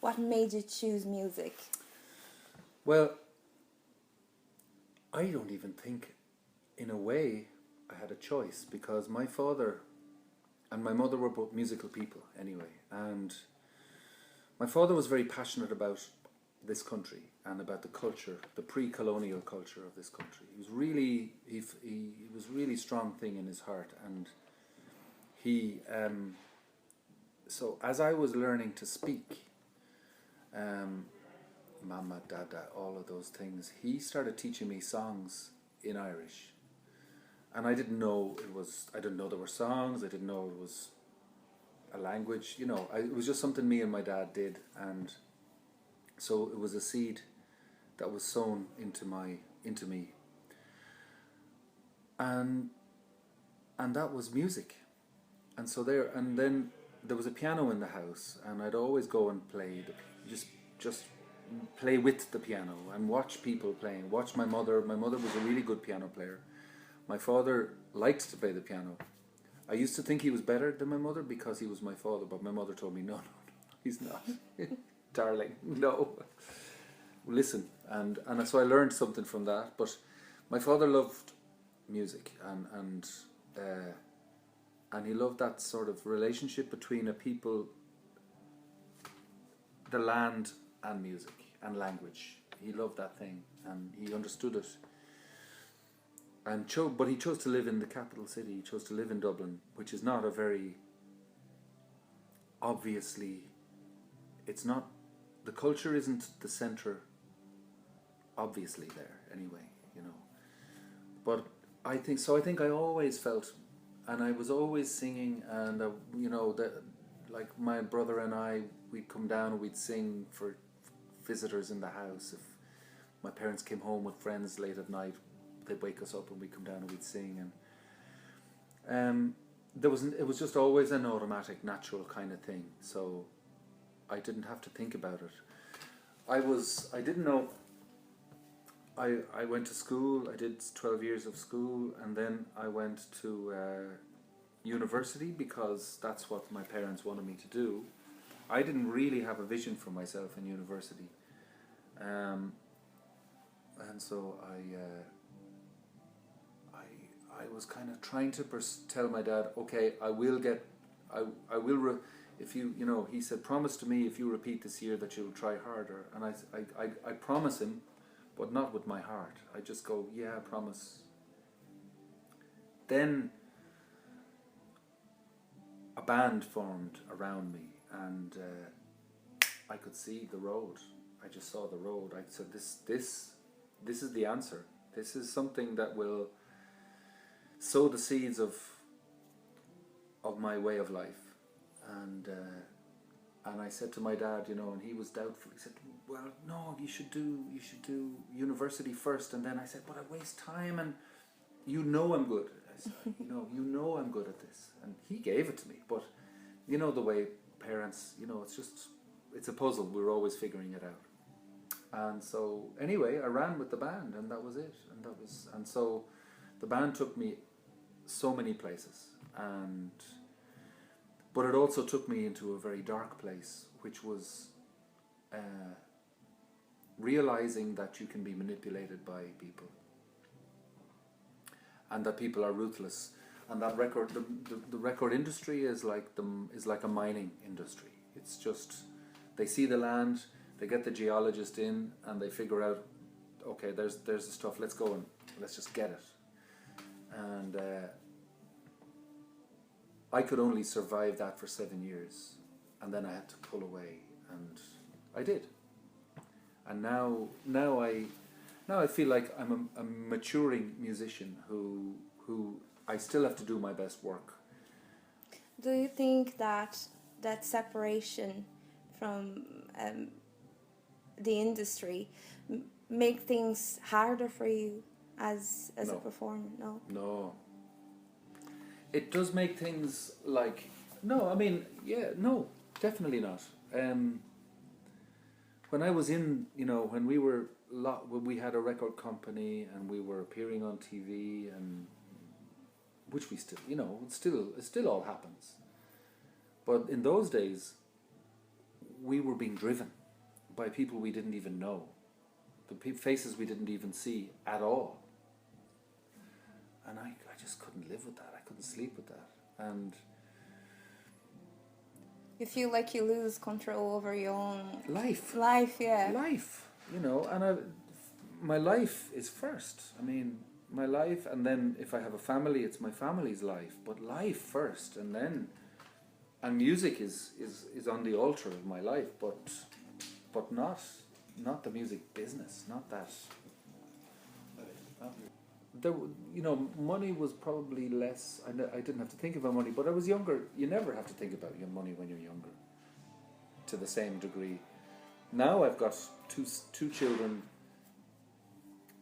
what made you choose music? Well, I don't even think, in a way, I had a choice, because my father and my mother were both musical people anyway, and my father was very passionate about this country and about the culture, the pre-colonial culture of this country. He was really, he was really strong thing in his heart, and he, so as I was learning to speak, Mama, Dada, all of those things, he started teaching me songs in Irish. And I didn't know I didn't know there were songs, I didn't know it was a language, it was just something me and my dad did, and so it was a seed that was sown into me. And that was music. And so then there was a piano in the house, and I'd always go and play, just play with the piano and watch people playing, watch my mother. My mother was a really good piano player. My father liked to play the piano. I used to think he was better than my mother because he was my father, but my mother told me, no, he's not. Darling, no. Listen, and so I learned something from that. But my father loved music, and he loved that sort of relationship between a people, the land and music and language. He loved that thing, and he understood it. But he chose to live in the capital city. He chose to live in Dublin, which is not a very, obviously, it's not, the culture isn't the centre, obviously, there anyway, But I think I always felt, and I was always singing, and like my brother and I, we'd come down and we'd sing for visitors in the house. If my parents came home with friends late at night, they'd wake us up and we'd come down and we'd sing, and it was just always an automatic, natural kind of thing. So I didn't have to think about it. I didn't know. I went to school. I did 12 years of school, and then I went to university because that's what my parents wanted me to do. I didn't really have a vision for myself in university, and so I was kind of trying to tell my dad, okay, if you, he said, promise to me if you repeat this year that you'll try harder. And I promise him, but not with my heart. I just go, yeah, I promise. Then a band formed around me, and I could see the road. I just saw the road. I said, this is the answer. This is something that will sow the seeds of my way of life. And I said to my dad, and he was doubtful. He said, well, no, you should do university first. And then I said, but I waste time, and I'm good. I said, I'm good at this. And he gave it to me. But the way parents, it's a puzzle. We're always figuring it out. And so anyway, I ran with the band, and that was it. And so the band took me so many places, but it also took me into a very dark place, which was realizing that you can be manipulated by people, and that people are ruthless, and that the record industry is like a mining industry. It's just, they see the land, they get the geologist in, and they figure out, okay, there's the stuff, let's go and let's just get it. And I could only survive that for 7 years, and then I had to pull away, and I did. And now I feel like I'm a maturing musician who I still have to do my best work. Do you think that separation from the industry make things harder for you as a performer? No. It does make things like, no, definitely not. When I was in, when we had a record company and we were appearing on TV, and which we still, it still all happens. But in those days, we were being driven by people we didn't even know, the faces we didn't even see at all. And I just couldn't live with that. I couldn't sleep with that. And you feel like you lose control over your own life. Yeah. Life, you know, and my life is first. I mean, my life, and then if I have a family, it's my family's life. But life first, and then, and music is on the altar of my life, but not the music business, not that. There, you know, money was probably less. I didn't have to think about money, but I was younger. You never have to think about your money when you're younger, to the same degree. Now I've got two children,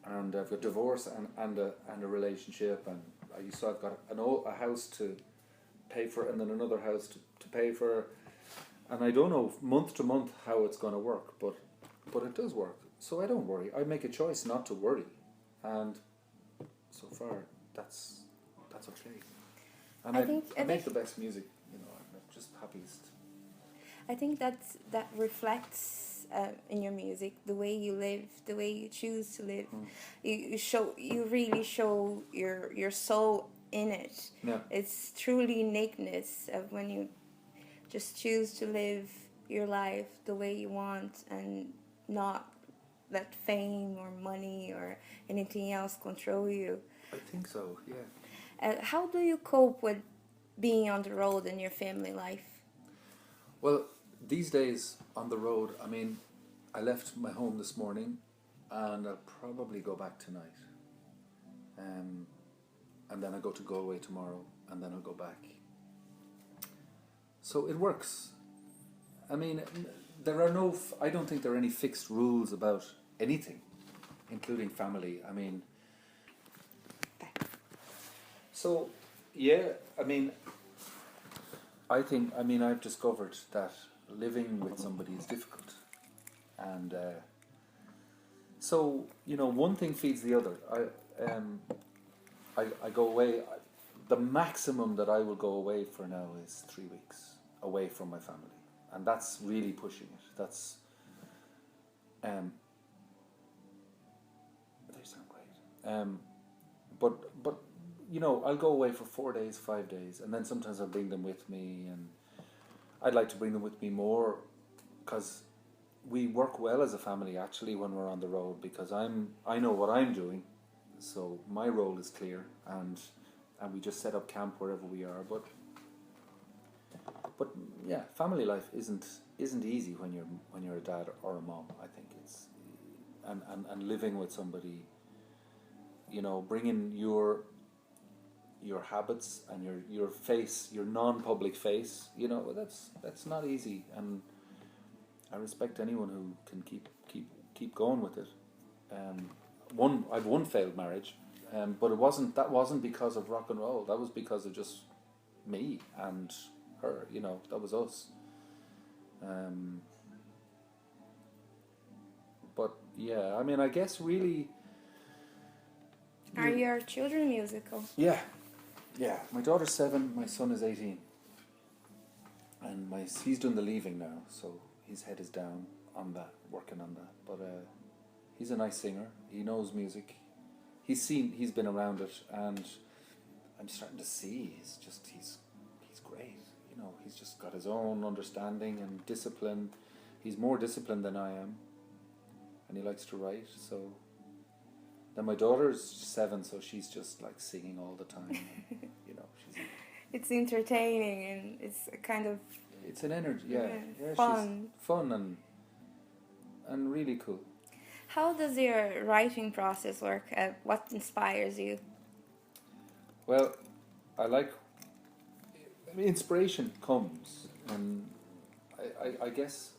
and I've got divorce and a relationship, and I've got a house to pay for, and then another house to pay for, and I don't know month to month how it's going to work, but it does work. So I don't worry. I make a choice not to worry, and so far that's okay. And I make the best music. You know, I'm just happiest. I think that reflects in your music the way you live, the way you choose to live. You really show your soul in it. Yeah. It's truly uniqueness of when you just choose to live your life the way you want and not let fame or money or anything else control you. I think so, yeah. How do you cope with being on the road in your family life? Well, these days on the road, I mean, I left my home this morning, and I'll probably go back tonight. And then I go to Galway tomorrow, and then I'll go back. So it works. I mean, I don't think there are any fixed rules about anything, including family. I mean, so, yeah, I mean, I've discovered that living with somebody is difficult. And so, you know, one thing feeds the other. I go away. The maximum that I will go away for now is 3 weeks away from my family. And that's really pushing it. That's... they sound great. But you know, I'll go away for 4 days, 5 days, and then sometimes I'll bring them with me, and I'd like to bring them with me more, because we work well as a family actually when we're on the road, because I know what I'm doing, so my role is clear, and we just set up camp wherever we are. But yeah, family life isn't easy when you're a dad or a mom. I think it's and living with somebody, you know, bringing your habits and your face, your non-public face, you know, that's not easy, and I respect anyone who can keep going with it. I've one failed marriage, but that wasn't because of rock and roll. That was because of just me and her. You know, that was us. But yeah, I mean, I guess really. Are your children musical? Yeah. My daughter's 7, my son is 18, and he's doing the leaving now, so his head is down on that, working on that. But he's a nice singer. He knows music. He's been around it, and I'm starting to see he's great. You know, he's just got his own understanding and discipline. He's more disciplined than I am, and he likes to write. So then my daughter's 7, so she's just like singing all the time. You know, it's entertaining, and it's a kind of... It's an energy, yeah, fun. She's fun and really cool. How does your writing process work? What inspires you? Well, inspiration comes, and I guess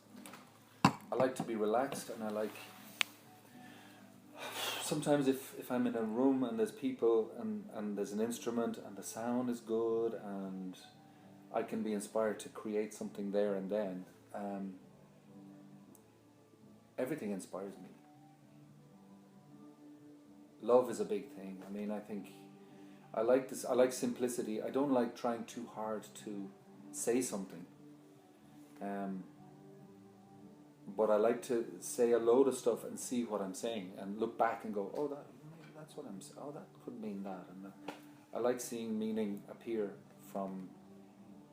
I like to be relaxed, and I like... Sometimes if I'm in a room and there's people and there's an instrument and the sound is good, and I can be inspired to create something there and then. Everything inspires me. Love is a big thing. I mean, I think I like this. I like simplicity. I don't like trying too hard to say something. but I like to say a load of stuff and see what I'm saying and look back and go, oh, maybe that's what I'm saying. Oh, that could mean that. And I like seeing meaning appear from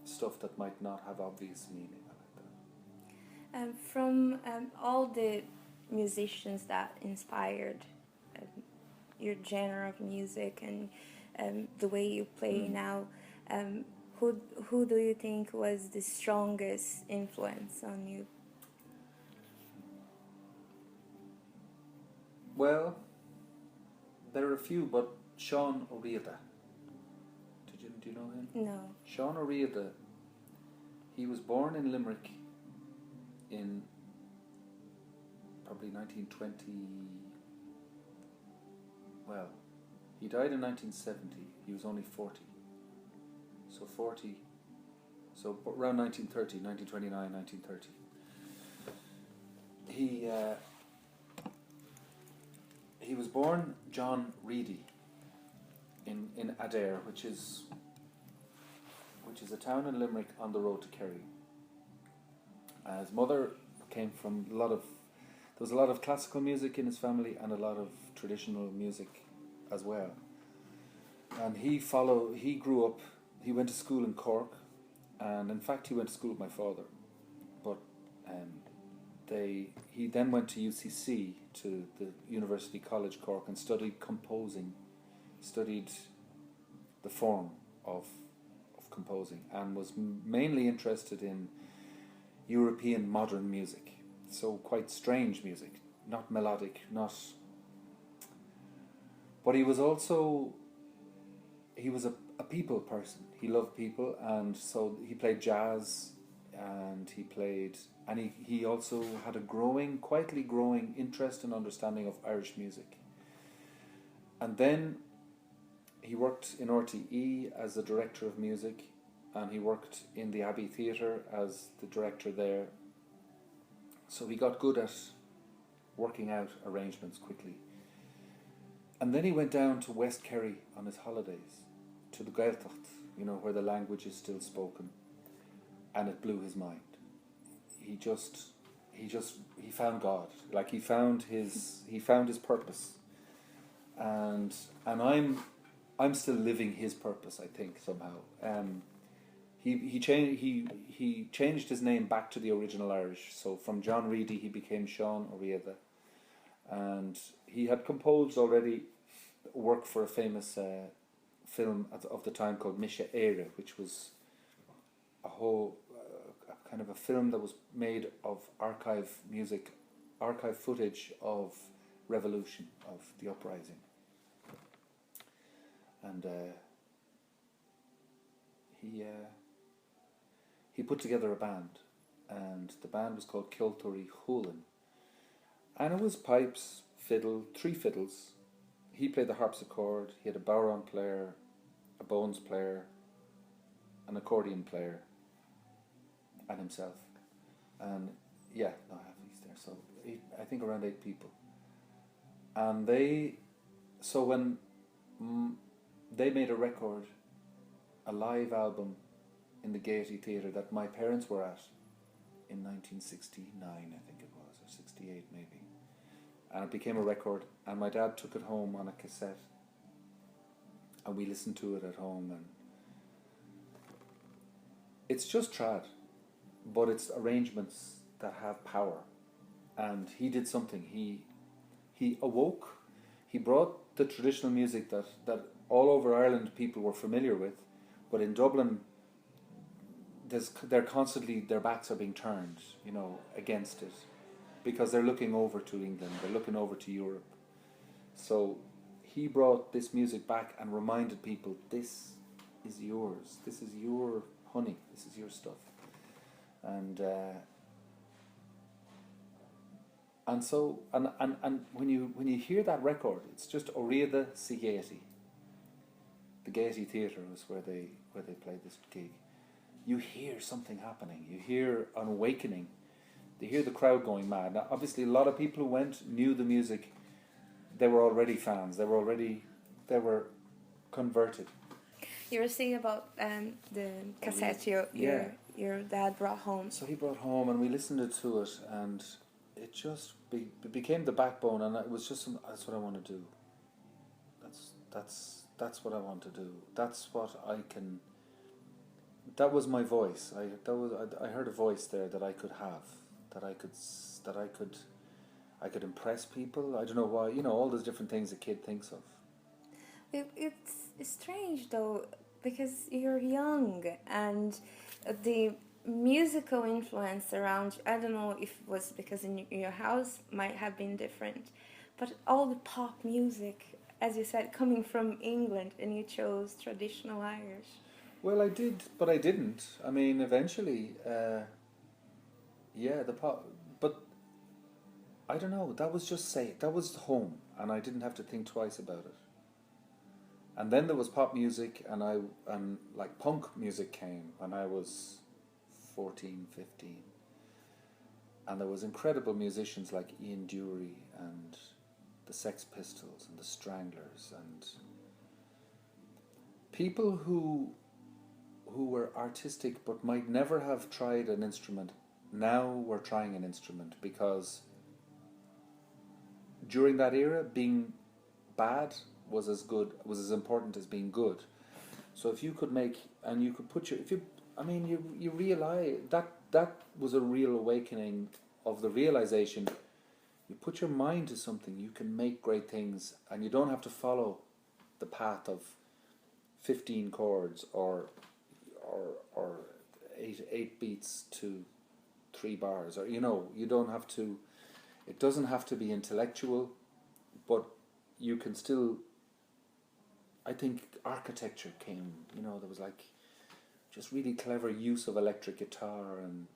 stuff that might not have obvious meaning. I like that. From all the musicians that inspired your genre of music and the way you play now, um, who do you think was the strongest influence on you? Well, there are a few, but Sean O'Riordan. Do you know him? No. Sean O'Riordan. He was born in Limerick in probably 1920. Well, he died in 1970. He was only 40. So 40. So around 1930, 1929, 1930. He was born John Reedy in Adair, which is a town in Limerick on the road to Kerry. His mother came from there was a lot of classical music in his family and a lot of traditional music as well. And he grew up, he went to school in Cork, and in fact he went to school with my father. But he then went to UCC, to the University College Cork, and studied composing, studied the form of composing, and was mainly interested in European modern music. So quite strange music, not melodic, but he was a people person. He loved people, and so he played jazz, and he also had a quietly growing interest and understanding of Irish music. And then he worked in RTE as the director of music, and he worked in the Abbey Theatre as the director there. So he got good at working out arrangements quickly. And then he went down to West Kerry on his holidays, to the Guide.ie, where the language is still spoken, and it blew his mind. He found God, like he found his purpose, and I'm still living his purpose, I think, somehow. He changed his name back to the original Irish. So from John Reedy he became Sean O'Riordan, and he had composed already work for a famous film of the time called Misha Éire, which was a whole kind of a film that was made of archive footage of revolution, of the uprising. And he put together a band, and the band was called Kiltory Hoolan. And it was pipes, fiddle, 3 fiddles. He played the harpsichord, he had a bodhrán player, a bones player, an accordion player, and himself. And he's there. So I think around 8 people. And when they made a record, a live album in the Gaiety Theatre that my parents were at in 1969, I think it was, or 68 maybe. And it became a record, and my dad took it home on a cassette, and we listened to it at home, and it's just trad, but it's arrangements that have power. And he did something. He awoke. He brought the traditional music that all over Ireland people were familiar with, but in Dublin, their backs are being turned, against it, because they're looking over to England, they're looking over to Europe. So he brought this music back and reminded people, this is yours, this is your honey, this is your stuff. And when you hear that record, it's just O'Riordan sa Gaiety. The Gaiety Theatre was where they played this gig. You hear something happening. You hear an awakening. You hear the crowd going mad. Now, obviously, a lot of people who went knew the music. They were already fans. They were converted. You were saying about the cassette your dad brought home. So he brought home, and we listened to it, and it just it became the backbone, and it was just that's what I want to do. That's what I want to do. That's what I can. That was my voice. I heard a voice there that I could have, that I could impress people. I don't know why. All those different things a kid thinks of. It's strange though, because you're young and the musical influence around you, I don't know if it was because in your house might have been different, but all the pop music, as you said, coming from England, and you chose traditional Irish. Well, I did, but I didn't. I mean, eventually, yeah, the pop. But I don't know. That was just that was home, and I didn't have to think twice about it. And then there was pop music, and like punk music came when I was 14, 15. And there was incredible musicians like Ian Dury and the Sex Pistols and the Stranglers, and people who were artistic but might never have tried an instrument now were trying an instrument, because during that era being bad was as important as being good. So if you could make, and you could put you realize that was a real awakening of the realization, you put your mind to something, you can make great things, and you don't have to follow the path of 15 chords or eight beats to 3 bars, or you don't have to. It doesn't have to be intellectual, but you can still. I think architecture came. There was like just really clever use of electric guitar, and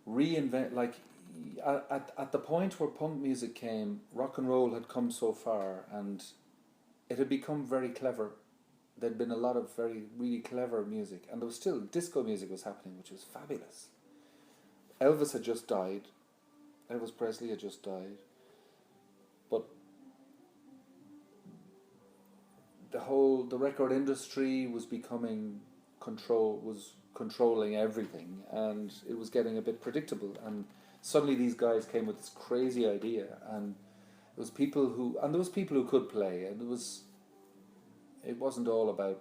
reinvent, like at the point where punk music came, rock and roll had come so far, and it had become very clever. There'd been a lot of really clever music, and there was still disco music was happening, which was fabulous. Elvis had just died. Elvis Presley had just died. But the record industry was controlling everything, and it was getting a bit predictable, and suddenly these guys came with this crazy idea, and there was people who could play, and it wasn't all about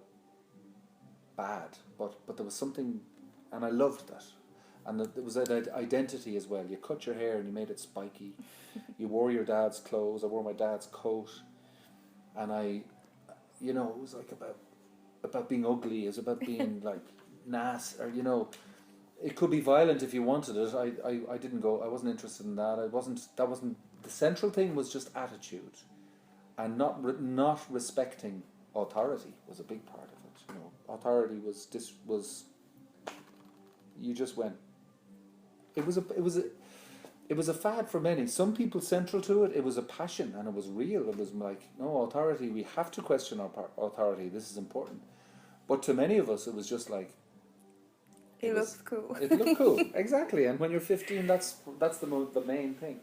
bad, but there was something, and I loved that. And there was that identity as well. You cut your hair and you made it spiky. You wore your dad's clothes. I wore my dad's coat. And it was like about being ugly. It was about being like nasty, or it could be violent if you wanted it. I didn't go. I wasn't interested in that. That wasn't the central thing. Was just attitude, and not respecting authority was a big part of it. Authority was you just went. It was a fad for many. Some people central to it. It was a passion, and it was real. It was like, no, authority. We have to question our authority. This is important. But to many of us, it was just like. It looks cool. It looked cool, exactly. And when you're 15, that's the main thing.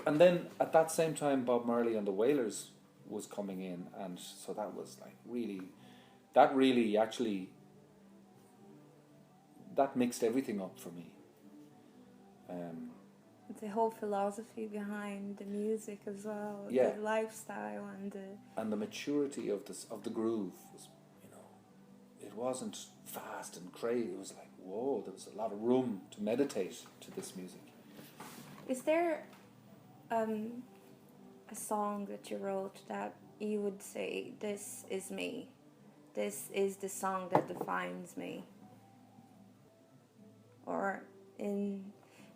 And then at that same time, Bob Marley and the Wailers was coming in, and so that was like really actually. That mixed everything up for me. The whole philosophy behind the music as well, yeah. The lifestyle and the maturity of the groove was, it wasn't fast and crazy. It was like, whoa, there was a lot of room to meditate to this music. Is there a song that you wrote that you would say, this is me, this is the song that defines me? Or in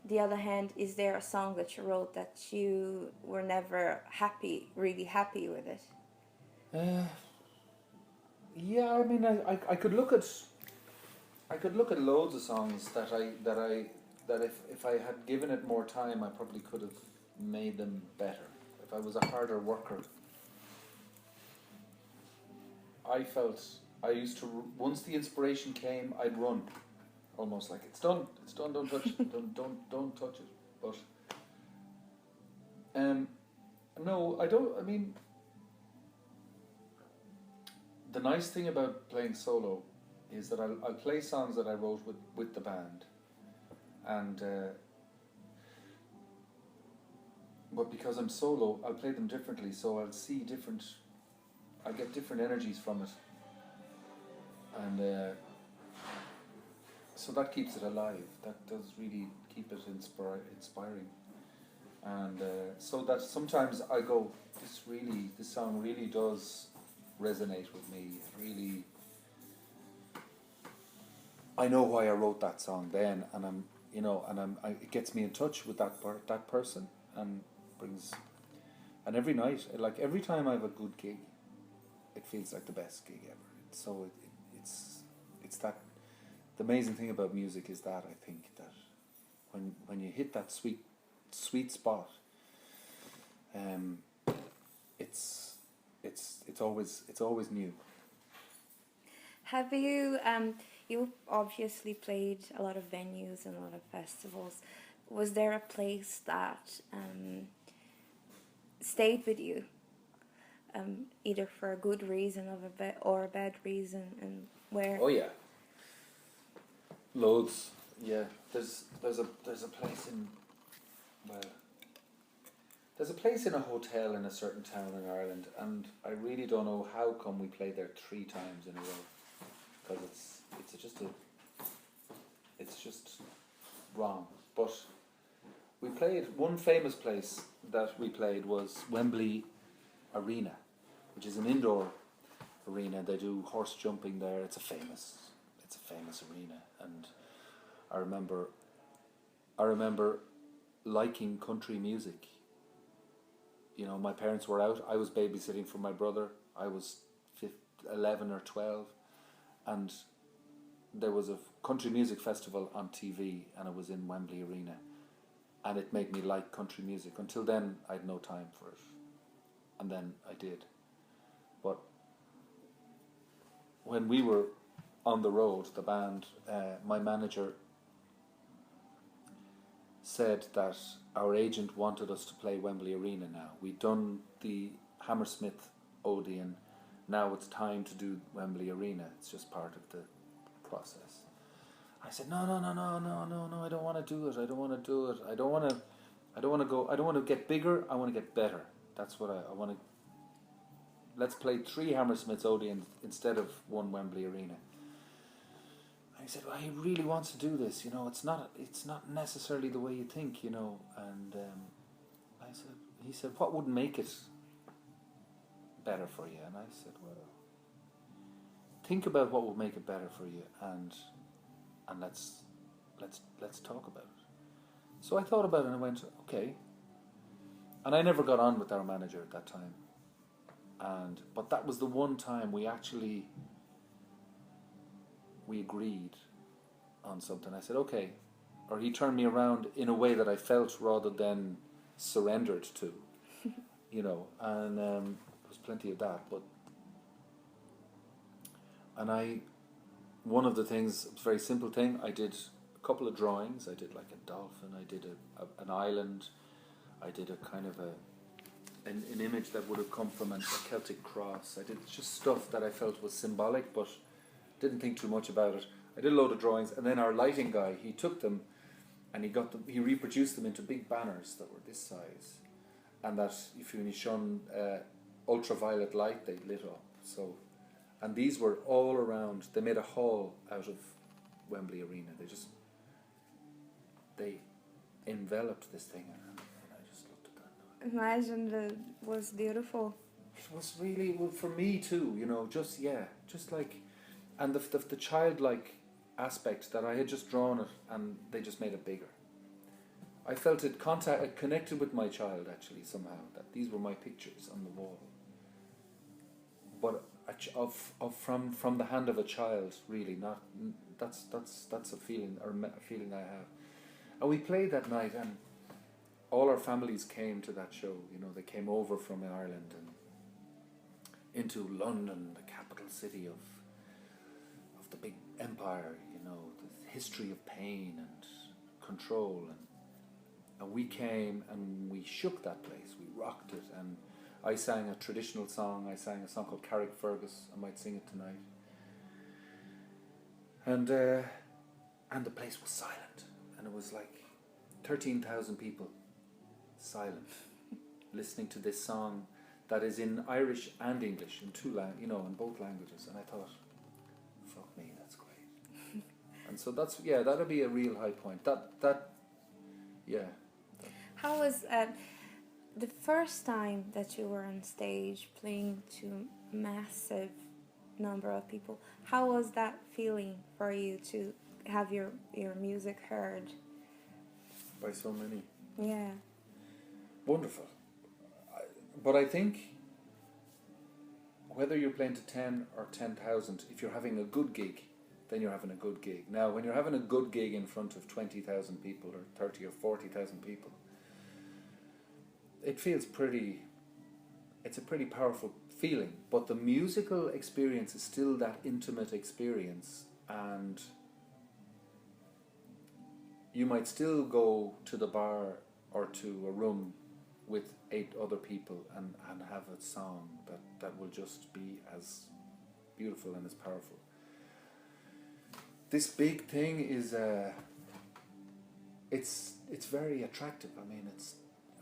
the other hand, is there a song that you wrote that you were never really happy with it? Yeah, I mean, I could look at loads of songs that if I had given it more time, I probably could have made them better. If I was a harder worker, I felt I used to, once the inspiration came, I'd run. Almost like it's done, don't touch it, don't touch it. But no, I don't. I mean, the nice thing about playing solo is that I'll play songs that I wrote with the band, and but because I'm solo, I'll play them differently, so I get different energies from it, and so that keeps it alive. That does really keep it inspiring, and so that sometimes I go, this song really does resonate with me. It really, I know why I wrote that song then, and it gets me in touch with that person, and brings, and every night, like every time I have a good gig, it feels like the best gig ever. It's that, the amazing thing about music is that I think that when you hit that sweet spot, it's always new. Have you, you obviously played a lot of venues and a lot of festivals. Was there a place that stayed with you, either for a good reason or a bad reason, and where? Oh yeah, loads. Yeah, there's a place in, well, there's a place in a hotel in a certain town in Ireland, and I really don't know how come we played there 3 times in a row, because it's just wrong. But we played, one famous place that we played was Wembley Arena, which is an indoor arena. They do horse jumping there. It's a famous arena, and I remember liking country music. You know, my parents were out. I was babysitting for my brother. I was 11 or 12, and there was a country music festival on TV, and it was in Wembley Arena, and it made me like country music. Until then, I had no time for it, and then I did. But when we were on the road, the band, my manager said that our agent wanted us to play Wembley Arena now. We'd done the Hammersmith Odeon, now it's time to do Wembley Arena. It's just part of the process. I said, no, I don't want to do it. I don't want to get bigger, I want to get better. That's what I want to. Let's play 3 Hammersmith Odeons instead of 1 Wembley Arena. And he said, well, he really wants to do this, it's not necessarily the way you think, and he said, what would make it better for you? And I said, well, think about what would make it better for you, and let's talk about it. So I thought about it and I went, okay. And I never got on with our manager at that time. But that was the one time we agreed on something. I said, okay. Or he turned me around in a way that I felt rather than surrendered to, and there was plenty of that. One of the things, it was a very simple thing, I did a couple of drawings. I did like a dolphin, I did an island, I did a kind of an image that would have come from a Celtic cross. I did just stuff that I felt was symbolic, but didn't think too much about it. I did a load of drawings, and then our lighting guy, he took them and he reproduced them into big banners that were this size, and that if you shone ultraviolet light, they lit up. So, and these were all around. They made a hall out of Wembley Arena. They enveloped this thing, and I just looked at that. Imagine, it was beautiful. It was really, well, for me too, just like, and the childlike aspect that I had just drawn it, and they just made it bigger. I felt it connected with my child actually somehow, that these were my pictures on the wall, but from the hand of a child, really. Not that's a feeling, or a feeling I have. And we played that night, and all our families came to that show. They came over from Ireland and into London, the capital city of the big empire, the history of pain and control, and we came and we shook that place. We rocked it, and I sang a traditional song. I sang a song called Carrickfergus. I might sing it tonight. And the place was silent, and it was like 13,000 people, silent. listening to this song that is in Irish and English, in in both languages. And I thought, fuck me, that's great. And so that'll be a real high point. Yeah. How was the first time that you were on stage playing to a massive number of people? How was that feeling for you to have your music heard By so many? Yeah. Wonderful. But I think whether you're playing to 10 or 10,000, if you're having a good gig, then you're having a good gig. Now, when you're having a good gig in front of 20,000 people or 30 or 40,000 people, it feels it's a pretty powerful feeling. But the musical experience is still that intimate experience, and you might still go to the bar or to a room with 8 other people and have a song that will just be as beautiful and as powerful. This big thing is it's very attractive. I mean,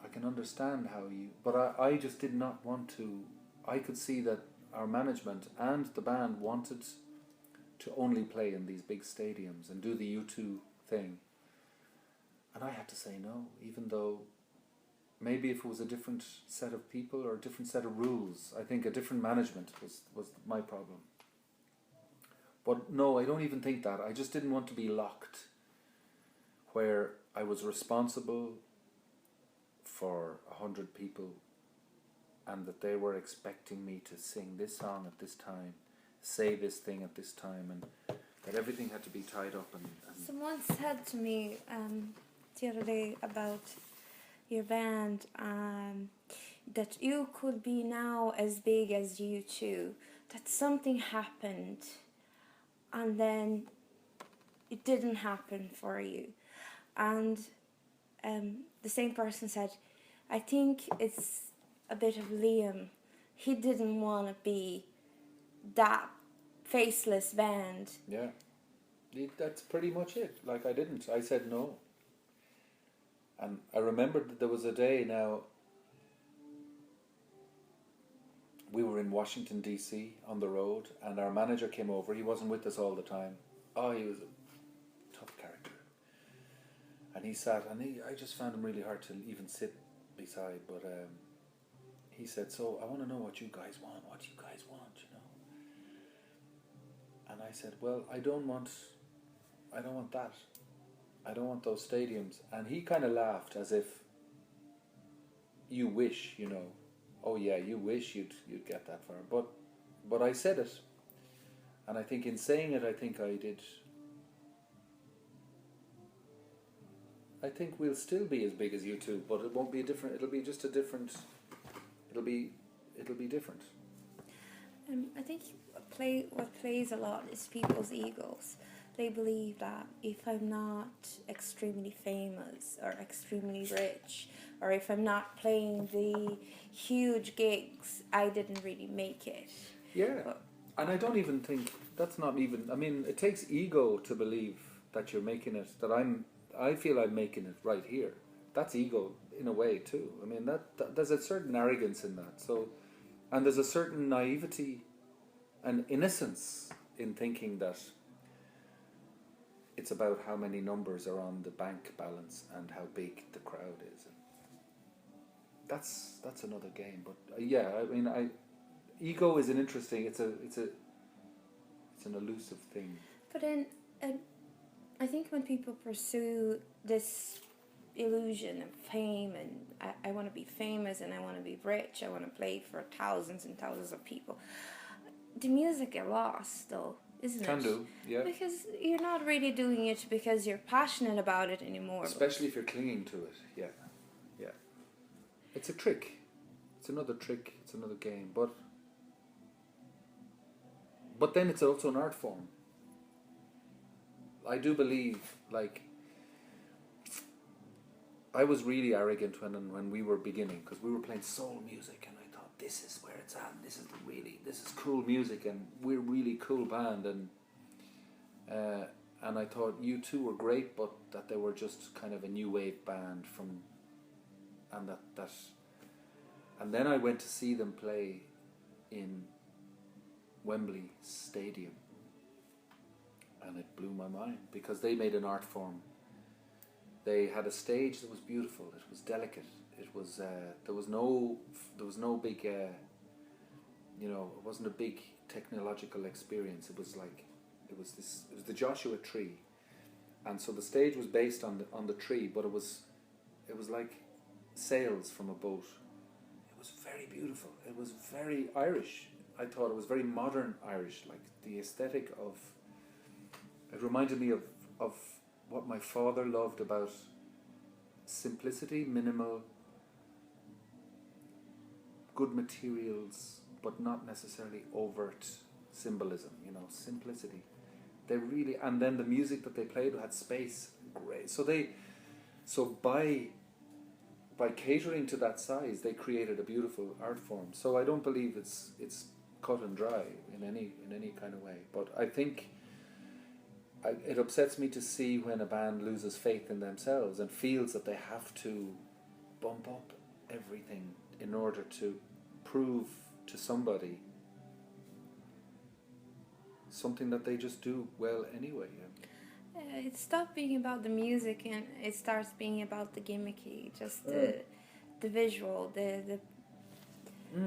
I can understand how but I just did not want to. I could see that our management and the band wanted to only play in these big stadiums and do the U2 thing, and I had to say no, even though maybe if it was a different set of people or a different set of rules, I think a different management was my problem. But no, I don't even think that. I just didn't want to be locked where I was responsible for 100 people and that they were expecting me to sing this song at this time, say this thing at this time, and that everything had to be tied up. And Someone said to me the other day about your band that you could be now as big as U2, that something happened and then it didn't happen for you. And the same person said, I think it's a bit of Liam. He didn't want to be that faceless band. yeah, that's pretty much it. Like, I said no. And I remembered that there was a day now, we were in Washington DC on the road, and our manager came over. He wasn't with us all the time. Oh, he was a tough character. And he sat, and I just found him really hard to even sit beside, but he said, so I want to know what you guys want, you know. And I said, well, I don't want that. I don't want those stadiums. And he kind of laughed as if, you wish, you know. Oh yeah, you wish you'd get that far. But I said it. And I think in saying it, I think I did. I think we'll still be as big as U2, but it won't be different. It'll be just a different. It'll be different. I think what plays a lot is people's egos. They believe that if I'm not extremely famous or extremely rich, or if I'm not playing the huge gigs, I didn't really make it. Yeah, and I don't even think that's not even. I mean, it takes ego to believe that you're making it. I feel I'm making it right here. That's ego in a way too. I mean, that there's a certain arrogance in that. So, and there's a certain naivety and innocence in thinking that it's about how many numbers are on the bank balance and how big the crowd is. That's another game. But yeah, I mean, ego is an interesting. It's an elusive thing. But then, I think when people pursue this illusion of fame, and I want to be famous and I want to be rich, I want to play for thousands and thousands of people, the music get lost though, isn't it? Can do, yeah. Because you're not really doing it because you're passionate about it anymore. Especially if you're clinging to it, yeah. It's a trick. It's another trick. It's another game. But then it's also an art form. I do believe, like, I was really arrogant when we were beginning, because we were playing soul music, and I thought, this is where it's at. This is cool music, and we're a really cool band, and I thought U2 were great, but that they were just kind of a new wave band and that And then I went to see them play in Wembley Stadium, and it blew my mind because they made an art form. They had a stage that was beautiful. It was delicate. It was there was no big it wasn't a big technological experience. It was like it was the Joshua tree, and so the stage was based on the tree, but it was like sails from a boat. It was very beautiful. It was very Irish. I thought it was very modern Irish, like the aesthetic of. It reminded me of what my father loved about simplicity, minimal, good materials, but not necessarily overt symbolism. Simplicity. They really, and then the music that they played had space. Great. So by catering to that size, they created a beautiful art form. So I don't believe it's cut and dry in any kind of way. But I think it upsets me to see when a band loses faith in themselves and feels that they have to bump up everything in order to prove to somebody something that they just do well anyway. It stopped being about the music and it starts being about the gimmicky, just the visual, the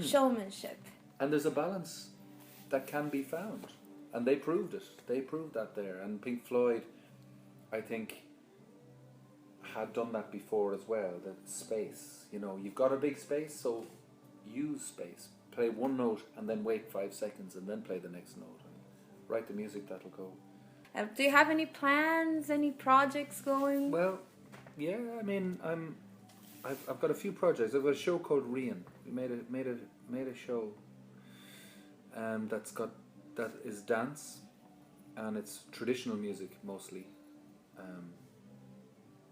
showmanship. And there's a balance that can be found. And they proved it. They proved that there. And Pink Floyd, I think, had done that before as well. That space. You've got a big space, so use space. Play one note and then wait 5 seconds and then play the next note. And write the music that'll go. Do you have any plans, any projects going? Well, yeah, I mean, I've got a few projects. I've got a show called Rian. We made a show that is dance, and it's traditional music mostly,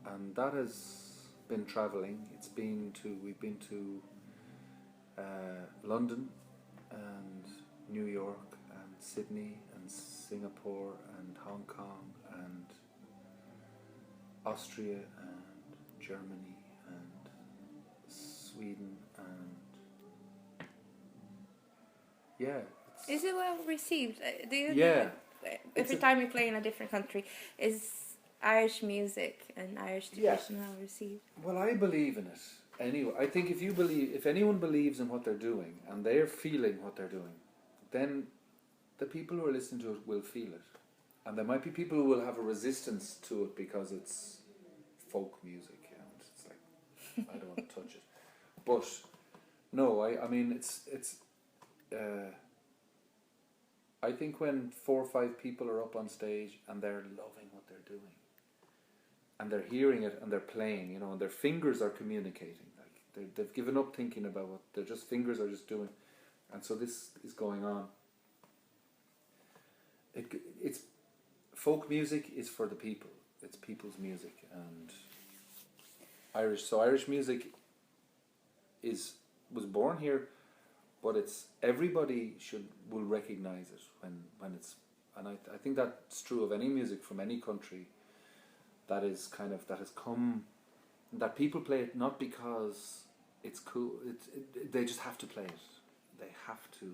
and that has been travelling. We've been to London and New York and Sydney and Singapore and Hong Kong and Austria and Germany and Sweden and Is it well received? Do you Yeah. every time you play in a different country, is Irish music and Irish tradition well received? Well, I believe in it. Anyway, I think if anyone believes in what they're doing and they're feeling what they're doing, then the people who are listening to it will feel it. And there might be people who will have a resistance to it because it's folk music and it's like, I don't want to touch it. But no, I mean, it's I think when 4 or 5 people are up on stage and they're loving what they're doing and they're hearing it and they're playing, and their fingers are communicating, like they've given up thinking about what their just fingers are just doing, and so this is going on. It's folk music is for the people. It's people's music, and Irish music was born here. But everybody will recognise it when it's, and I think that's true of any music from any country that has come, that people play it not because it's cool. They just have to play it. They have to.